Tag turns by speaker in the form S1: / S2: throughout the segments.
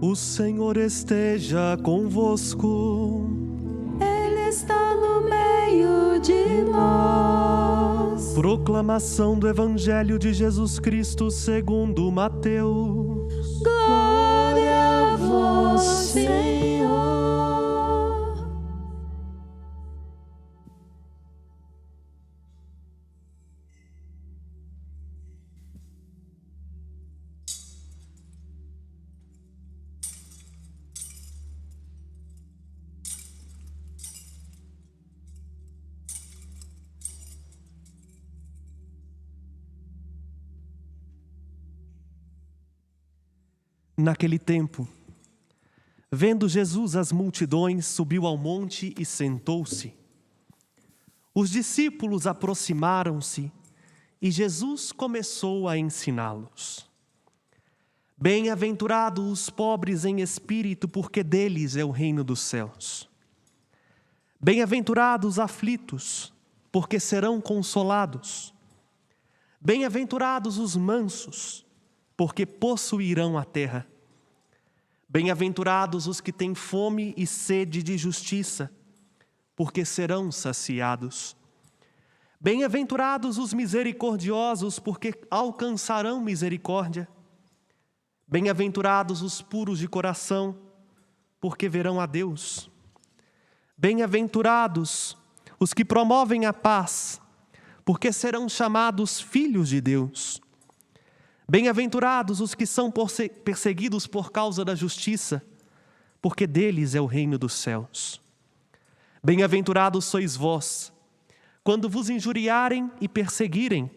S1: O Senhor esteja convosco.
S2: Ele está no meio de nós.
S1: Proclamação do Evangelho de Jesus Cristo segundo Mateus.
S2: Glória a vós, Senhor.
S1: Naquele tempo, vendo Jesus as multidões, subiu ao monte e sentou-se. Os discípulos aproximaram-se e Jesus começou a ensiná-los. Bem-aventurados os pobres em espírito, porque deles é o reino dos céus. Bem-aventurados os aflitos, porque serão consolados. Bem-aventurados os mansos, porque possuirão a terra. Bem-aventurados os que têm fome e sede de justiça, porque serão saciados. Bem-aventurados os misericordiosos, porque alcançarão misericórdia. Bem-aventurados os puros de coração, porque verão a Deus. Bem-aventurados os que promovem a paz, porque serão chamados filhos de Deus. Bem-aventurados os que são perseguidos por causa da justiça, porque deles é o reino dos céus. Bem-aventurados sois vós, quando vos injuriarem e perseguirem,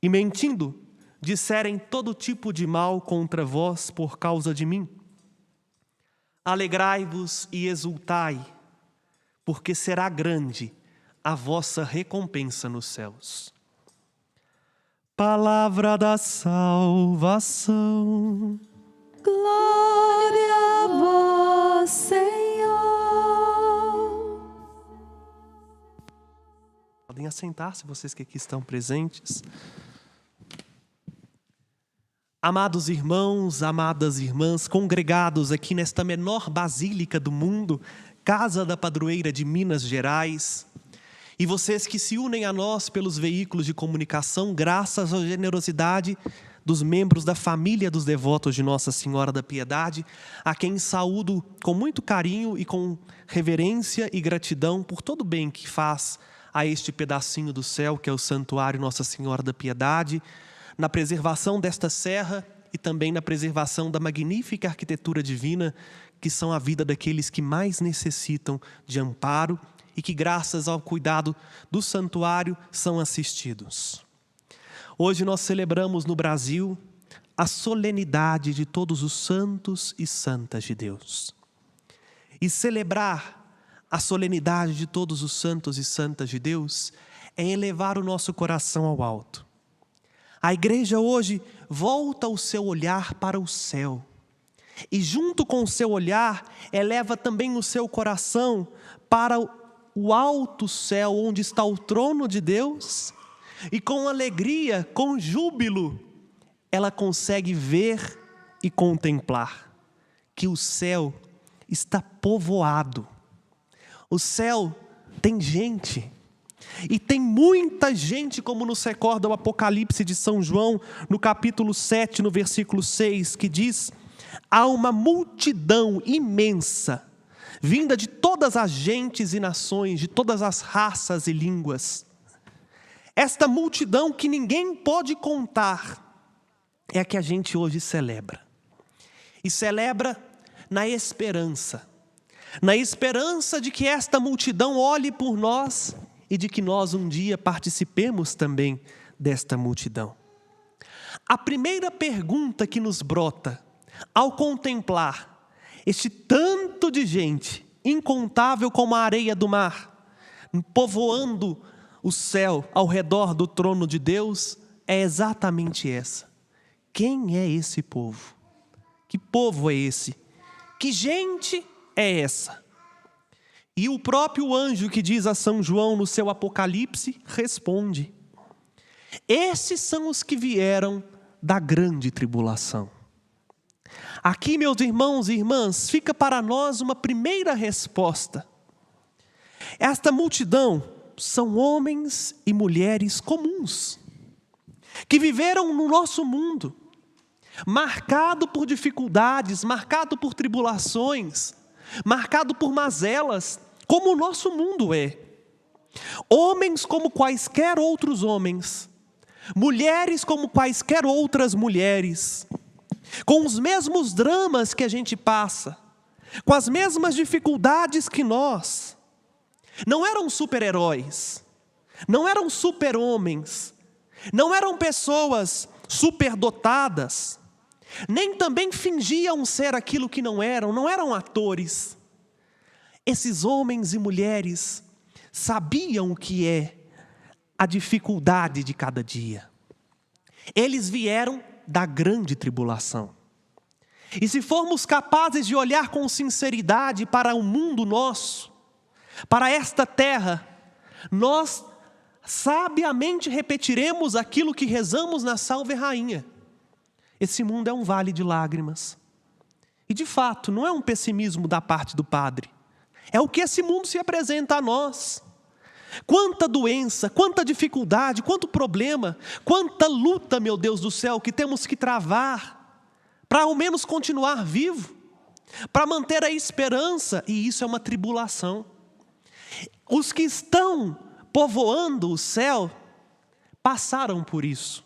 S1: e mentindo, disserem todo tipo de mal contra vós por causa de mim. Alegrai-vos e exultai, porque será grande a vossa recompensa nos céus. Palavra da salvação.
S2: Glória a vós, Senhor.
S1: Podem assentar-se, vocês que aqui estão presentes. Amados irmãos, amadas irmãs, congregados aqui nesta menor basílica do mundo, Casa da Padroeira de Minas Gerais, e vocês que se unem a nós pelos veículos de comunicação, graças à generosidade dos membros da família dos devotos de Nossa Senhora da Piedade, a quem saúdo com muito carinho e com reverência e gratidão por todo o bem que faz a este pedacinho do céu, que é o Santuário Nossa Senhora da Piedade, na preservação desta serra e também na preservação da magnífica arquitetura divina, que são a vida daqueles que mais necessitam de amparo e que, graças ao cuidado do santuário, são assistidos. Hoje nós celebramos no Brasil a solenidade de todos os santos e santas de Deus. E celebrar a solenidade de todos os santos e santas de Deus é elevar o nosso coração ao alto. A igreja hoje volta o seu olhar para o céu. E junto com o seu olhar, eleva também o seu coração para o alto céu, onde está o trono de Deus, e com alegria, com júbilo, ela consegue ver e contemplar que o céu está povoado. O céu tem gente, e tem muita gente, como nos recorda o Apocalipse de São João, no capítulo 7, no versículo 6, que diz: há uma multidão imensa, vinda de todas as gentes e nações, de todas as raças e línguas. Esta multidão que ninguém pode contar é a que a gente hoje celebra. E celebra na esperança de que esta multidão olhe por nós e de que nós um dia participemos também desta multidão. A primeira pergunta que nos brota ao contemplar este tanto de gente, incontável como a areia do mar, povoando o céu ao redor do trono de Deus, é exatamente essa: quem é esse povo? Que povo é esse? Que gente é essa? E o próprio anjo que diz a São João no seu Apocalipse responde: esses são os que vieram da grande tribulação. Aqui, meus irmãos e irmãs, fica para nós uma primeira resposta. Esta multidão são homens e mulheres comuns, que viveram no nosso mundo, marcado por dificuldades, marcado por tribulações, marcado por mazelas, como o nosso mundo é. Homens como quaisquer outros homens, mulheres como quaisquer outras mulheres, com os mesmos dramas que a gente passa, com as mesmas dificuldades que nós. Não eram super-heróis, não eram super-homens, não eram pessoas superdotadas, nem também fingiam ser aquilo que não eram atores. Esses homens e mulheres sabiam o que é a dificuldade de cada dia. Eles vieram da grande tribulação. E se formos capazes de olhar com sinceridade para o mundo nosso, para esta terra, nós sabiamente repetiremos aquilo que rezamos na Salve Rainha: esse mundo é um vale de lágrimas. E de fato, não é um pessimismo da parte do padre, é o que esse mundo se apresenta a nós. Quanta doença, quanta dificuldade, quanto problema, quanta luta, meu Deus do céu, que temos que travar para ao menos continuar vivo, para manter a esperança, e isso é uma tribulação. Os que estão povoando o céu passaram por isso.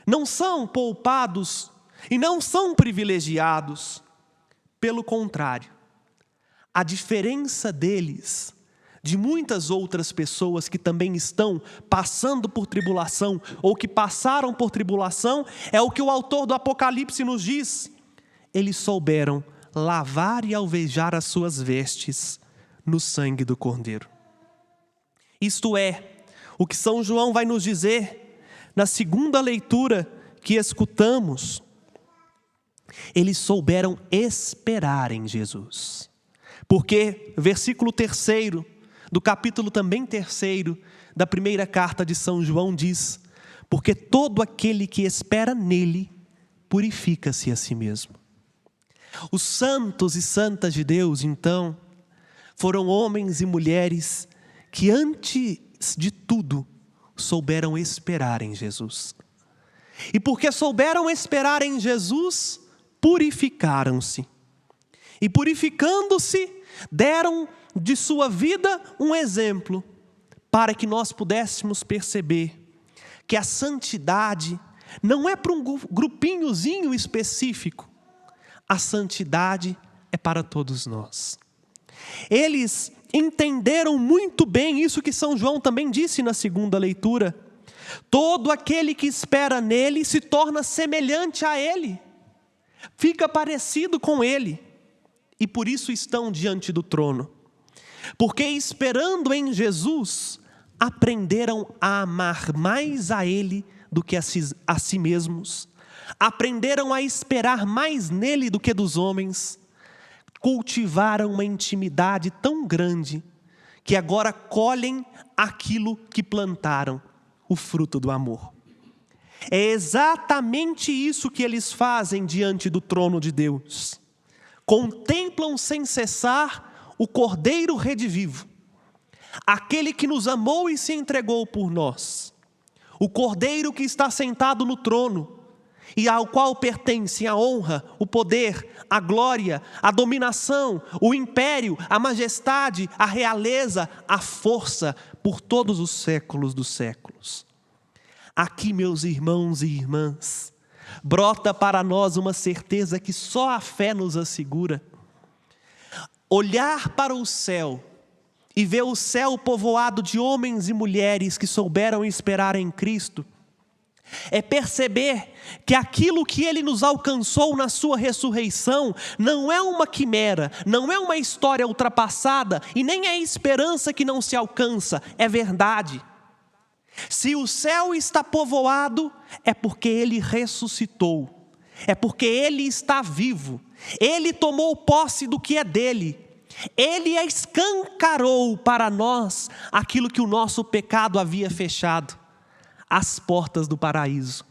S1: Não são poupados e não são privilegiados. Pelo contrário, a diferença deles, de muitas outras pessoas que também estão passando por tribulação ou que passaram por tribulação, é o que o autor do Apocalipse nos diz: eles souberam lavar e alvejar as suas vestes no sangue do Cordeiro. Isto é, o que São João vai nos dizer na segunda leitura que escutamos. Eles souberam esperar em Jesus. Porque, versículo 3º, do capítulo também 3º, da primeira carta de São João diz: porque todo aquele que espera nele, purifica-se a si mesmo. Os santos e santas de Deus, então, foram homens e mulheres que antes de tudo souberam esperar em Jesus. E porque souberam esperar em Jesus, purificaram-se. E purificando-se, deram de sua vida um exemplo, para que nós pudéssemos perceber que a santidade não é para um grupinhozinho específico, a santidade é para todos nós. Eles entenderam muito bem isso que São João também disse na segunda leitura: todo aquele que espera nele se torna semelhante a ele, fica parecido com ele, e por isso estão diante do trono. Porque esperando em Jesus, aprenderam a amar mais a ele do que a si mesmos, aprenderam a esperar mais nele do que dos homens, cultivaram uma intimidade tão grande que agora colhem aquilo que plantaram, o fruto do amor. É exatamente isso que eles fazem diante do trono de Deus. Contemplam sem cessar o Cordeiro redivivo, aquele que nos amou e se entregou por nós, o Cordeiro que está sentado no trono e ao qual pertencem a honra, o poder, a glória, a dominação, o império, a majestade, a realeza, a força por todos os séculos dos séculos. Aqui, meus irmãos e irmãs, brota para nós uma certeza que só a fé nos assegura. Olhar para o céu e ver o céu povoado de homens e mulheres que souberam esperar em Cristo, é perceber que aquilo que Ele nos alcançou na sua ressurreição não é uma quimera, não é uma história ultrapassada e nem é esperança que não se alcança, é verdade. Se o céu está povoado, é porque Ele ressuscitou, é porque Ele está vivo, Ele tomou posse do que é dele, Ele escancarou para nós aquilo que o nosso pecado havia fechado, as portas do paraíso.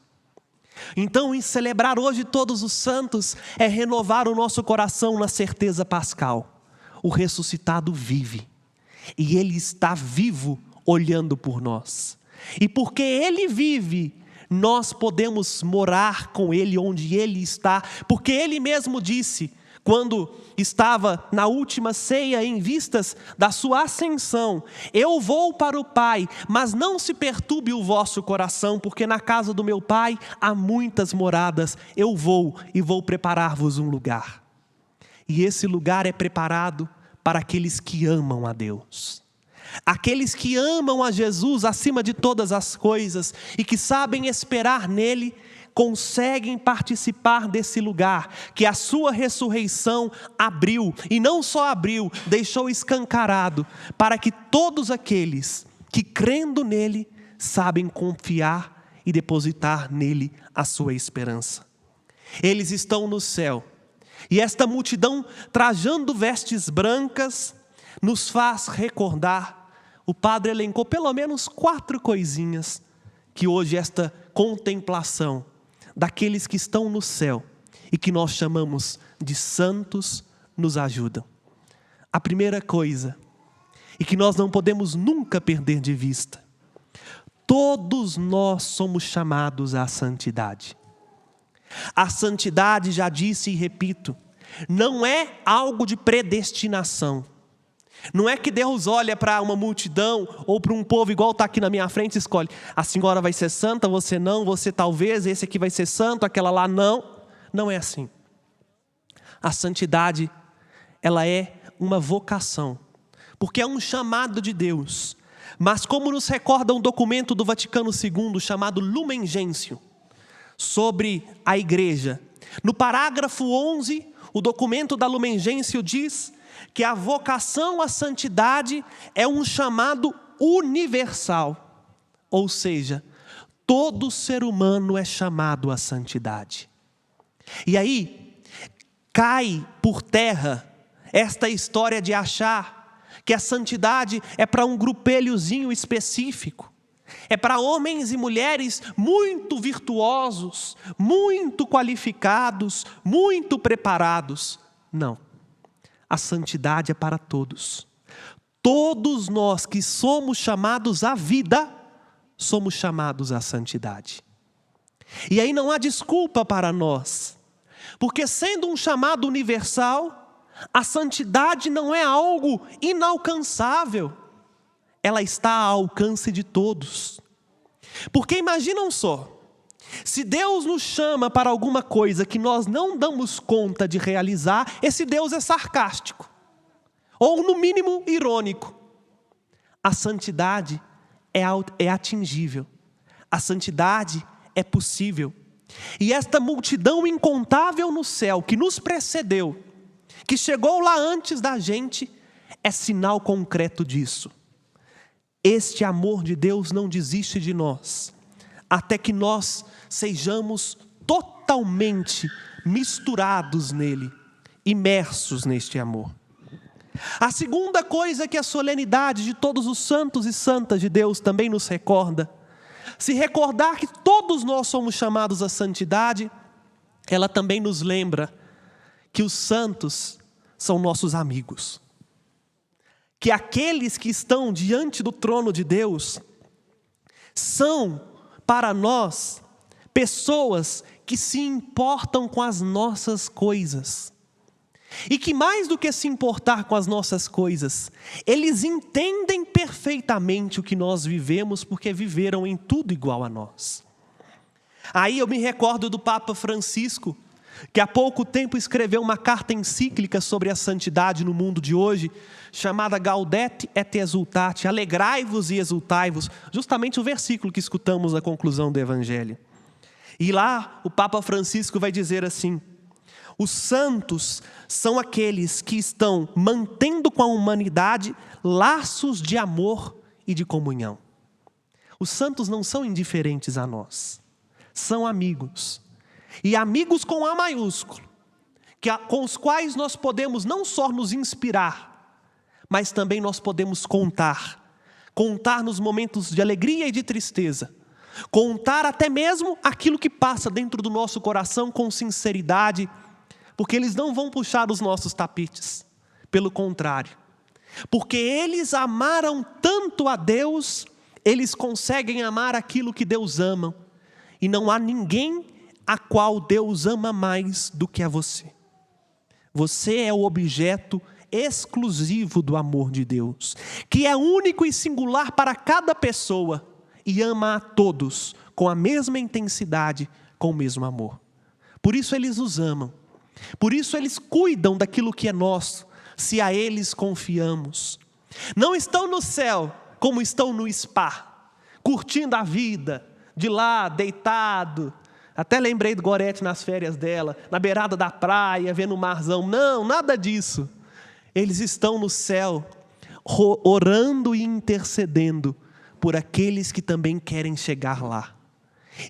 S1: Então, em celebrar hoje todos os santos, é renovar o nosso coração na certeza pascal. O ressuscitado vive, e Ele está vivo olhando por nós. E porque Ele vive, nós podemos morar com Ele onde Ele está, porque Ele mesmo disse, quando estava na última ceia em vistas da sua ascensão: eu vou para o Pai, mas não se perturbe o vosso coração, porque na casa do meu Pai há muitas moradas. Eu vou e vou preparar-vos um lugar. E esse lugar é preparado para aqueles que amam a Deus. Aqueles que amam a Jesus acima de todas as coisas e que sabem esperar nele, conseguem participar desse lugar que a sua ressurreição abriu, e não só abriu, deixou escancarado, para que todos aqueles que crendo nele, sabem confiar e depositar nele a sua esperança. Eles estão no céu, e esta multidão trajando vestes brancas, nos faz recordar, o padre elencou pelo menos 4 coisinhas, que hoje esta contemplação daqueles que estão no céu e que nós chamamos de santos nos ajudam. A primeira coisa, e que nós não podemos nunca perder de vista: todos nós somos chamados à santidade. A santidade, já disse e repito, não é algo de predestinação. Não é que Deus olha para uma multidão ou para um povo igual está aqui na minha frente e escolhe: a senhora vai ser santa, você não, você talvez, esse aqui vai ser santo, aquela lá não. Não é assim. A santidade, ela é uma vocação, porque é um chamado de Deus. Mas como nos recorda um documento do Vaticano II chamado Lumen Gentium, sobre a igreja, no parágrafo 11, o documento da Lumen Gentium diz que a vocação à santidade é um chamado universal. Ou seja, todo ser humano é chamado à santidade. E aí, cai por terra esta história de achar que a santidade é para um grupelhozinho específico. É para homens e mulheres muito virtuosos, muito qualificados, muito preparados. Não. A santidade é para todos. Todos nós que somos chamados à vida, somos chamados à santidade. E aí não há desculpa para nós, porque sendo um chamado universal, a santidade não é algo inalcançável. Ela está ao alcance de todos. Porque imaginam só, se Deus nos chama para alguma coisa que nós não damos conta de realizar, esse Deus é sarcástico, ou no mínimo irônico. A santidade é atingível, a santidade é possível. E esta multidão incontável no céu que nos precedeu, que chegou lá antes da gente, é sinal concreto disso. Este amor de Deus não desiste de nós, até que nós sejamos totalmente misturados nele, imersos neste amor. A segunda coisa que a solenidade de todos os santos e santas de Deus também nos recorda, se recordar que todos nós somos chamados à santidade, ela também nos lembra que os santos são nossos amigos. Que aqueles que estão diante do trono de Deus são, para nós, pessoas que se importam com as nossas coisas. E que mais do que se importar com as nossas coisas, eles entendem perfeitamente o que nós vivemos, porque viveram em tudo igual a nós. Aí eu me recordo do Papa Francisco, que há pouco tempo escreveu uma carta encíclica sobre a santidade no mundo de hoje, chamada Gaudete et Exultate, alegrai-vos e exultai-vos, justamente o versículo que escutamos na conclusão do Evangelho. E lá o Papa Francisco vai dizer assim: os santos são aqueles que estão mantendo com a humanidade laços de amor e de comunhão. Os santos não são indiferentes a nós, são amigos. E amigos com A maiúsculo, com os quais nós podemos não só nos inspirar, mas também nós podemos contar nos momentos de alegria e de tristeza, contar até mesmo aquilo que passa dentro do nosso coração com sinceridade, porque eles não vão puxar os nossos tapetes, pelo contrário, porque eles amaram tanto a Deus, eles conseguem amar aquilo que Deus ama, e não há ninguém a qual Deus ama mais do que a você. Você é o objeto exclusivo do amor de Deus, que é único e singular para cada pessoa e ama a todos com a mesma intensidade, com o mesmo amor. Por isso eles nos amam, por isso eles cuidam daquilo que é nosso, se a eles confiamos. Não estão no céu como estão no spa, curtindo a vida, de lá, deitado. Até lembrei do Gorete nas férias dela, na beirada da praia, vendo o marzão. Não, nada disso. Eles estão no céu, orando e intercedendo por aqueles que também querem chegar lá.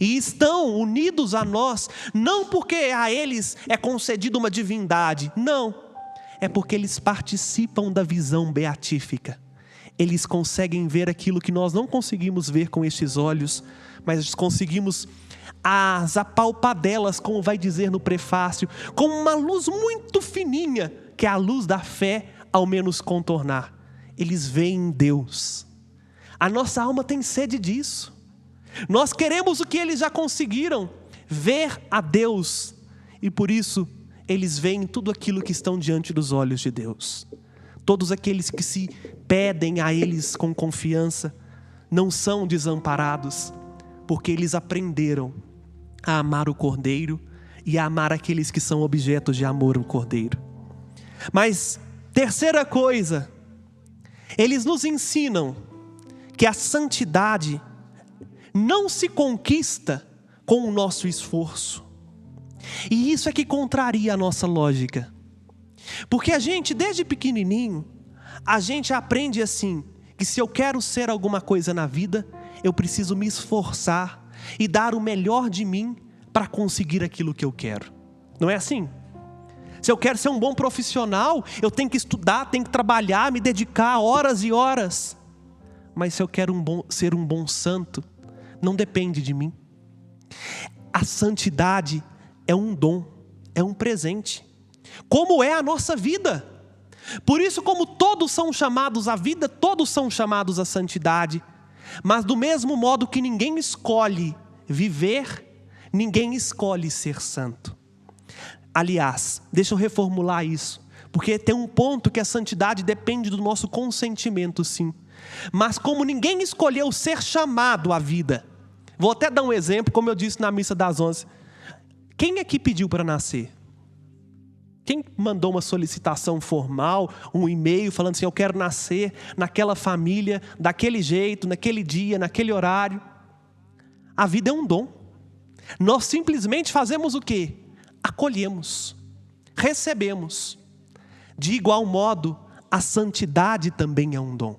S1: E estão unidos a nós, não porque a eles é concedida uma divindade, não. É porque eles participam da visão beatífica. Eles conseguem ver aquilo que nós não conseguimos ver com estes olhos, mas conseguimos as apalpadelas, como vai dizer no prefácio, com uma luz muito fininha, que é a luz da fé, ao menos contornar. Eles veem Deus. A nossa alma tem sede disso. Nós queremos o que eles já conseguiram, ver a Deus. E por isso, eles veem tudo aquilo que estão diante dos olhos de Deus. Todos aqueles que se pedem a eles com confiança, não são desamparados, porque eles aprenderam a amar o Cordeiro e a amar aqueles que são objetos de amor ao Cordeiro. Mas, terceira coisa, eles nos ensinam que a santidade não se conquista com o nosso esforço. E isso é que contraria a nossa lógica. Porque a gente, desde pequenininho, a gente aprende assim, que se eu quero ser alguma coisa na vida, eu preciso me esforçar e dar o melhor de mim para conseguir aquilo que eu quero. Não é assim? Se eu quero ser um bom profissional, eu tenho que estudar, tenho que trabalhar, me dedicar horas e horas. Mas se eu quero ser um bom santo, não depende de mim. A santidade é um dom, é um presente, como é a nossa vida. Por isso, como todos são chamados à vida, todos são chamados à santidade. Mas do mesmo modo que ninguém escolhe viver, ninguém escolhe ser santo. Aliás, deixa eu reformular isso, porque tem um ponto que a santidade depende do nosso consentimento, sim. Mas como ninguém escolheu ser chamado à vida, vou até dar um exemplo, como eu disse na missa das 11. Quem aqui pediu para nascer? Quem mandou uma solicitação formal, um e-mail falando assim, eu quero nascer naquela família, daquele jeito, naquele dia, naquele horário? A vida é um dom. Nós simplesmente fazemos o quê? Acolhemos, recebemos. De igual modo, a santidade também é um dom.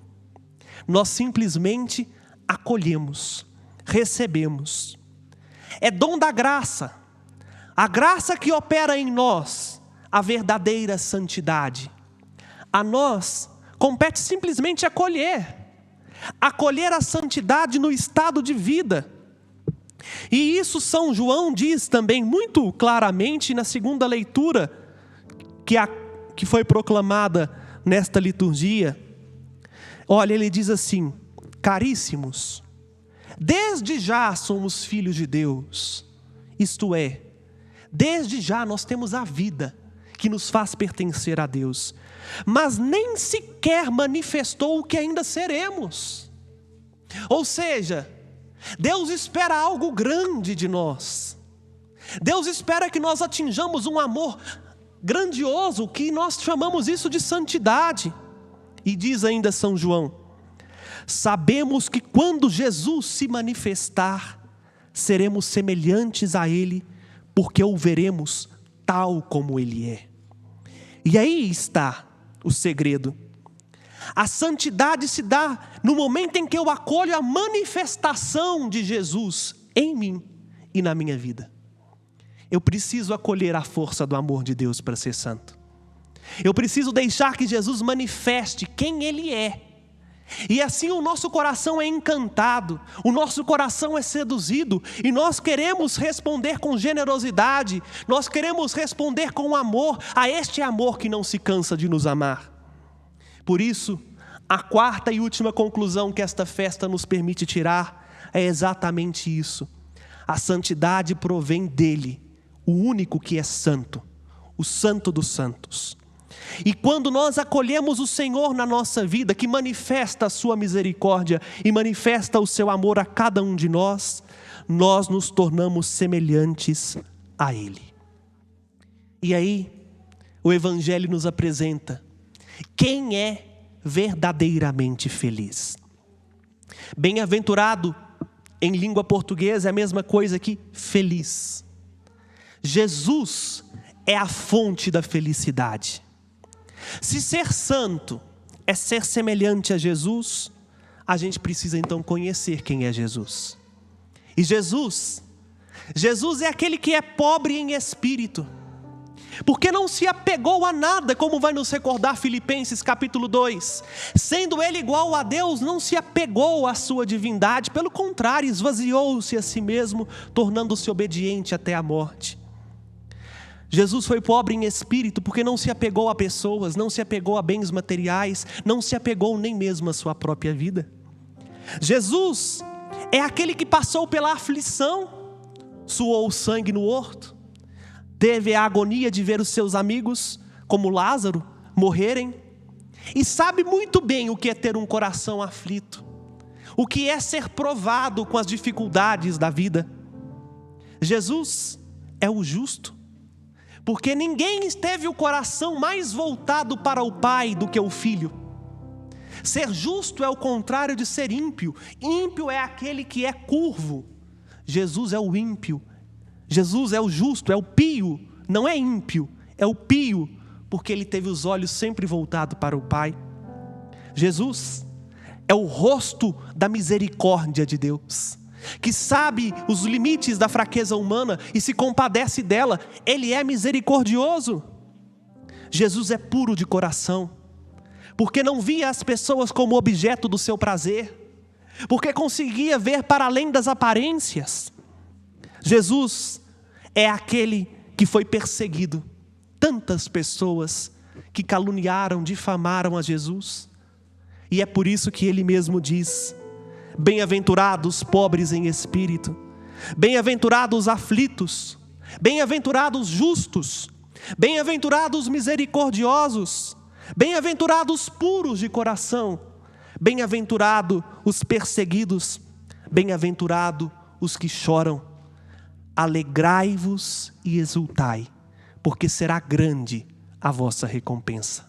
S1: Nós simplesmente acolhemos, recebemos. É dom da graça. A graça que opera em nós a verdadeira santidade. A nós compete simplesmente acolher a santidade no estado de vida. E isso São João diz também muito claramente na segunda leitura que foi proclamada nesta liturgia. Olha, ele diz assim: caríssimos, desde já somos filhos de Deus, isto é, desde já nós temos a vida que nos faz pertencer a Deus, mas nem sequer manifestou o que ainda seremos. Ou seja, Deus espera algo grande de nós. Deus espera que nós atinjamos um amor grandioso, que nós chamamos isso de santidade. E diz ainda São João: sabemos que quando Jesus se manifestar, seremos semelhantes a Ele, porque o veremos tal como Ele é. E aí está o segredo. A santidade se dá no momento em que eu acolho a manifestação de Jesus em mim e na minha vida. Eu preciso acolher a força do amor de Deus para ser santo. Eu preciso deixar que Jesus manifeste quem Ele é. E assim o nosso coração é encantado, o nosso coração é seduzido, e nós queremos responder com generosidade, nós queremos responder com amor a este amor que não se cansa de nos amar. Por isso, a quarta e última conclusão que esta festa nos permite tirar é exatamente isso: a santidade provém dele, o único que é santo, o Santo dos Santos. E quando nós acolhemos o Senhor na nossa vida, que manifesta a sua misericórdia e manifesta o seu amor a cada um de nós, nós nos tornamos semelhantes a Ele. E aí, o Evangelho nos apresenta quem é verdadeiramente feliz. Bem-aventurado, em língua portuguesa, é a mesma coisa que feliz. Jesus é a fonte da felicidade. Se ser santo é ser semelhante a Jesus, a gente precisa então conhecer quem é Jesus. E Jesus é aquele que é pobre em espírito, porque não se apegou a nada, como vai nos recordar Filipenses capítulo 2. Sendo ele igual a Deus, não se apegou à sua divindade, pelo contrário, esvaziou-se a si mesmo, tornando-se obediente até a morte. Jesus foi pobre em espírito porque não se apegou a pessoas, não se apegou a bens materiais, não se apegou nem mesmo à sua própria vida. Jesus é aquele que passou pela aflição, suou sangue no horto, teve a agonia de ver os seus amigos, como Lázaro, morrerem, e sabe muito bem o que é ter um coração aflito, o que é ser provado com as dificuldades da vida. Jesus é o justo, porque ninguém teve o coração mais voltado para o Pai do que o Filho. Ser justo é o contrário de ser ímpio. Ímpio é aquele que é curvo. Jesus é o ímpio. Jesus é o justo, é o pio. Não é ímpio, é o pio, porque ele teve os olhos sempre voltados para o Pai. Jesus é o rosto da misericórdia de Deus, que sabe os limites da fraqueza humana e se compadece dela. Ele é misericordioso. Jesus é puro de coração, porque não via as pessoas como objeto do seu prazer, porque conseguia ver para além das aparências. Jesus é aquele que foi perseguido. Tantas pessoas que caluniaram, difamaram a Jesus, e é por isso que ele mesmo diz: bem-aventurados pobres em espírito, bem-aventurados aflitos, bem-aventurados justos, bem-aventurados misericordiosos, bem-aventurados puros de coração, bem-aventurado os perseguidos, bem-aventurado os que choram. Alegrai-vos e exultai, porque será grande a vossa recompensa.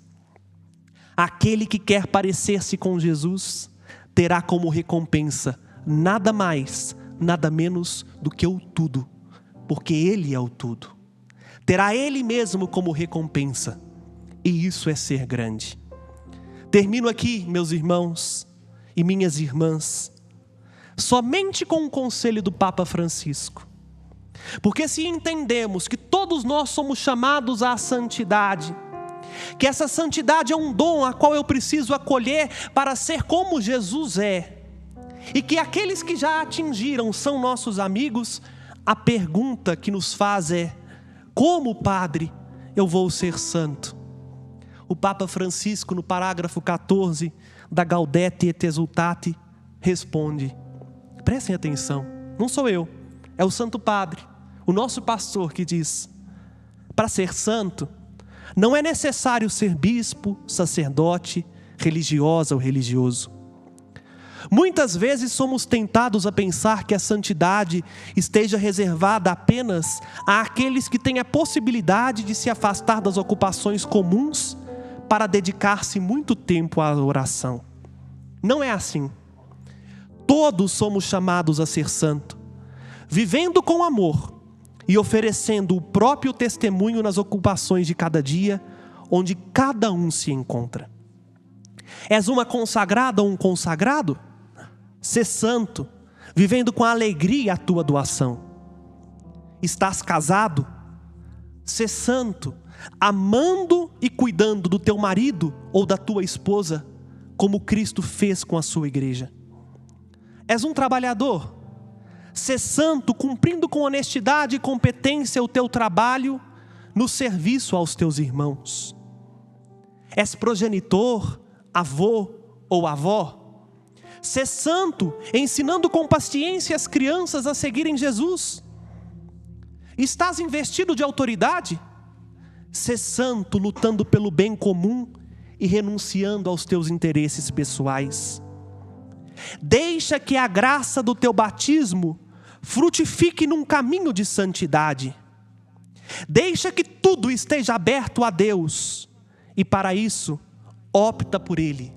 S1: Aquele que quer parecer-se com Jesus terá como recompensa nada mais, nada menos do que o tudo, porque Ele é o tudo. Terá Ele mesmo como recompensa, e isso é ser grande. Termino aqui, meus irmãos e minhas irmãs, somente com um conselho do Papa Francisco. Porque se entendemos que todos nós somos chamados à santidade, que essa santidade é um dom a qual eu preciso acolher para ser como Jesus é, e que aqueles que já atingiram são nossos amigos, a pergunta que nos faz é: como, Padre, eu vou ser santo? O Papa Francisco, no parágrafo 14 da Gaudete et Exsultate, responde: prestem atenção, não sou eu, é o Santo Padre, o nosso pastor, que diz: para ser santo, não é necessário ser bispo, sacerdote, religiosa ou religioso. Muitas vezes somos tentados a pensar que a santidade esteja reservada apenas àqueles que têm a possibilidade de se afastar das ocupações comuns para dedicar-se muito tempo à oração. Não é assim. Todos somos chamados a ser santo, vivendo com amor e oferecendo o próprio testemunho nas ocupações de cada dia, onde cada um se encontra. És uma consagrada ou um consagrado? Sê santo, vivendo com alegria a tua doação. Estás casado? ser santo, amando e cuidando do teu marido ou da tua esposa, como Cristo fez com a sua igreja. És um trabalhador, ser santo, cumprindo com honestidade e competência o teu trabalho no serviço aos teus irmãos. És progenitor, avô ou avó, ser santo, ensinando com paciência as crianças a seguirem Jesus. Estás investido de autoridade? Ser santo, lutando pelo bem comum e renunciando aos teus interesses pessoais. Deixa que a graça do teu batismo frutifique num caminho de santidade. Deixa que tudo esteja aberto a Deus e para isso, opta por Ele.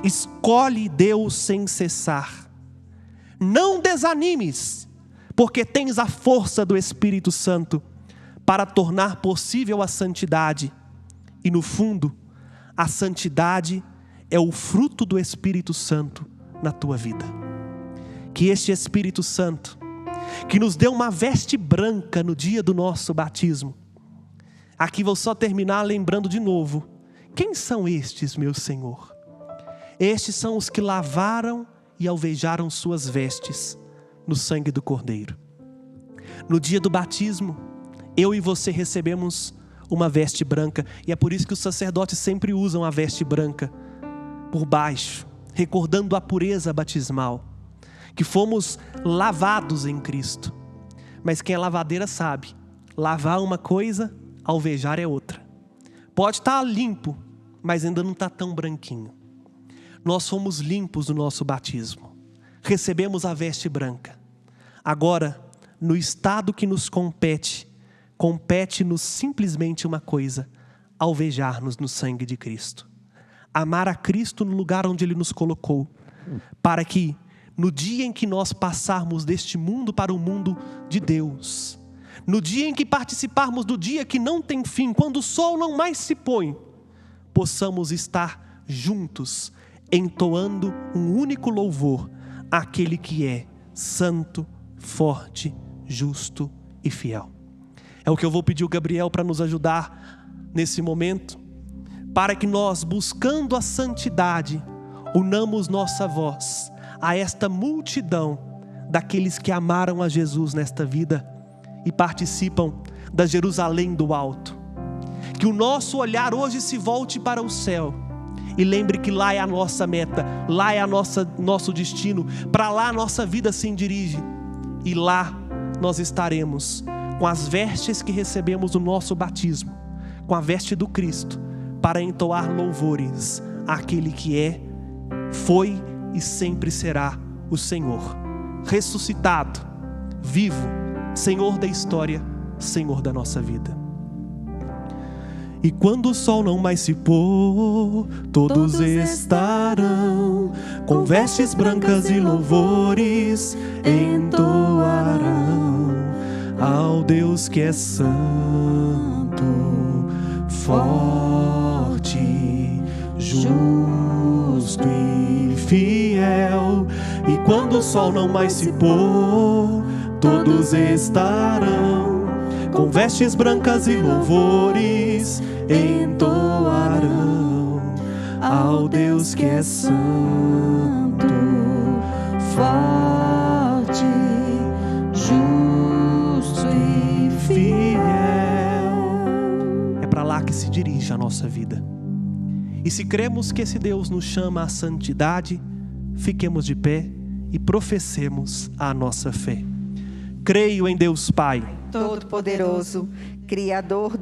S1: Escolhe Deus sem cessar. Não desanimes, porque tens a força do Espírito Santo para tornar possível a santidade. E no fundo, a santidade é o fruto do Espírito Santo na tua vida. Que este Espírito Santo, que nos deu uma veste branca no dia do nosso batismo. Aqui vou só terminar lembrando de novo. Quem são estes, meu Senhor? Estes são os que lavaram e alvejaram suas vestes no sangue do Cordeiro. No dia do batismo, eu e você recebemos uma veste branca. E é por isso que os sacerdotes sempre usam a veste branca por baixo, recordando a pureza batismal. Que fomos lavados em Cristo. Mas quem é lavadeira sabe, lavar uma coisa, alvejar é outra. Pode estar limpo, mas ainda não está tão branquinho. Nós fomos limpos no nosso batismo. Recebemos a veste branca. Agora, no estado que nos compete, compete-nos simplesmente uma coisa: alvejar-nos no sangue de Cristo. Amar a Cristo no lugar onde Ele nos colocou, para que no dia em que nós passarmos deste mundo para o mundo de Deus, no dia em que participarmos do dia que não tem fim, quando o sol não mais se põe, possamos estar juntos, entoando um único louvor àquele que é santo, forte, justo e fiel. É o que eu vou pedir ao Gabriel para nos ajudar nesse momento, para que nós, buscando a santidade, unamos nossa voz a esta multidão daqueles que amaram a Jesus nesta vida e participam da Jerusalém do alto. Que o nosso olhar hoje se volte para o céu e lembre que lá é a nossa meta, lá é nosso destino, para lá a nossa vida se dirige. E lá nós estaremos com as vestes que recebemos no nosso batismo, com a veste do Cristo, para entoar louvores àquele que é, foi e sempre será o Senhor, ressuscitado, vivo, Senhor da história, Senhor da nossa vida. E quando o sol não mais se pôr, todos estarão com vestes brancas e louvores entoarão ao Deus que é santo, forte, justo e fiel. E quando o sol não mais se pôr, todos estarão com vestes brancas e louvores entoarão ao Deus que é santo, forte, justo e fiel. É para lá que se dirige a nossa vida. E se cremos que esse Deus nos chama à santidade, fiquemos de pé e professemos a nossa fé. Creio em Deus Pai
S3: Todo-Poderoso, Criador